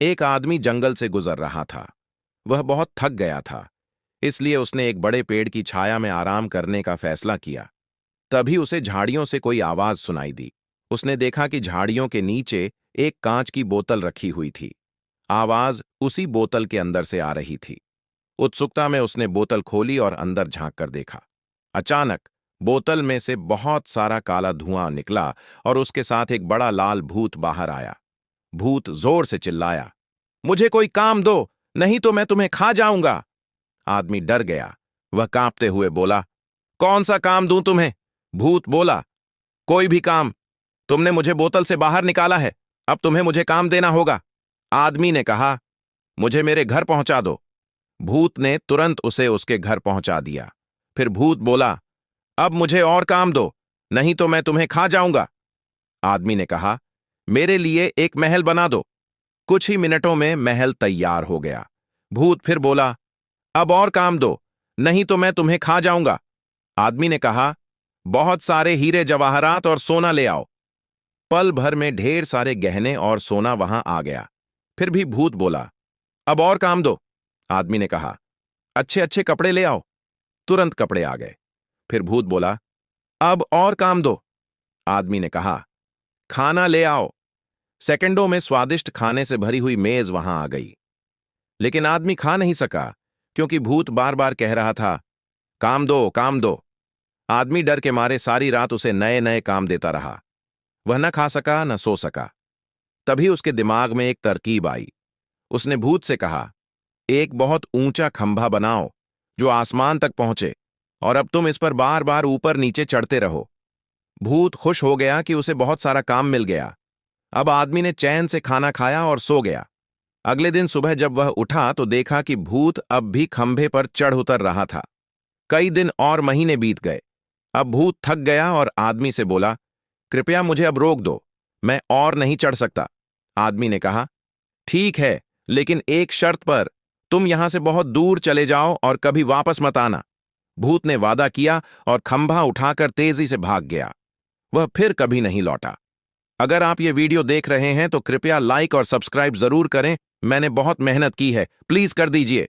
एक आदमी जंगल से गुजर रहा था। वह बहुत थक गया था, इसलिए उसने एक बड़े पेड़ की छाया में आराम करने का फैसला किया। तभी उसे झाड़ियों से कोई आवाज सुनाई दी। उसने देखा कि झाड़ियों के नीचे एक कांच की बोतल रखी हुई थी। आवाज उसी बोतल के अंदर से आ रही थी। उत्सुकता में उसने बोतल खोली और अंदर झांक कर देखा। अचानक बोतल में से बहुत सारा काला धुआं निकला और उसके साथ एक बड़ा लाल भूत बाहर आया। भूत जोर से चिल्लाया, मुझे कोई काम दो, नहीं तो मैं तुम्हें खा जाऊंगा। आदमी डर गया। वह कांपते हुए बोला, कौन सा काम दूं तुम्हें? भूत बोला, कोई भी काम। तुमने मुझे बोतल से बाहर निकाला है, अब तुम्हें मुझे काम देना होगा। आदमी ने कहा, मुझे मेरे घर पहुंचा दो। भूत ने तुरंत उसे उसके घर पहुंचा दिया। फिर भूत बोला, अब मुझे और काम दो, नहीं तो मैं तुम्हें खा जाऊंगा। आदमी ने कहा, मेरे लिए एक महल बना दो। कुछ ही मिनटों में महल तैयार हो गया। भूत फिर बोला, अब और काम दो, नहीं तो मैं तुम्हें खा जाऊंगा। आदमी ने कहा, बहुत सारे हीरे जवाहरात और सोना ले आओ। पल भर में ढेर सारे गहने और सोना वहां आ गया। फिर भी भूत बोला, अब और काम दो। आदमी ने कहा, अच्छे अच्छे कपड़े ले आओ। तुरंत कपड़े आ गए। फिर भूत बोला, अब और काम दो। आदमी ने कहा, खाना ले आओ। सेकंडों में स्वादिष्ट खाने से भरी हुई मेज वहां आ गई। लेकिन आदमी खा नहीं सका, क्योंकि भूत बार बार कह रहा था, काम दो, काम दो। आदमी डर के मारे सारी रात उसे नए नए काम देता रहा। वह न खा सका न सो सका। तभी उसके दिमाग में एक तरकीब आई। उसने भूत से कहा, एक बहुत ऊंचा खंभा बनाओ जो आसमान तक पहुंचे, और अब तुम इस पर बार बार ऊपर नीचे चढ़ते रहो। भूत खुश हो गया कि उसे बहुत सारा काम मिल गया। अब आदमी ने चैन से खाना खाया और सो गया। अगले दिन सुबह जब वह उठा तो देखा कि भूत अब भी खंभे पर चढ़ उतर रहा था। कई दिन और महीने बीत गए। अब भूत थक गया और आदमी से बोला, कृपया मुझे अब रोक दो, मैं और नहीं चढ़ सकता। आदमी ने कहा, ठीक है, लेकिन एक शर्त पर, तुम यहां से बहुत दूर चले जाओ और कभी वापस मत आना। भूत ने वादा किया और खंभा उठाकर तेजी से भाग गया। वह फिर कभी नहीं लौटा। अगर आप ये वीडियो देख रहे हैं तो कृपया लाइक और सब्सक्राइब जरूर करें। मैंने बहुत मेहनत की है, प्लीज कर दीजिए।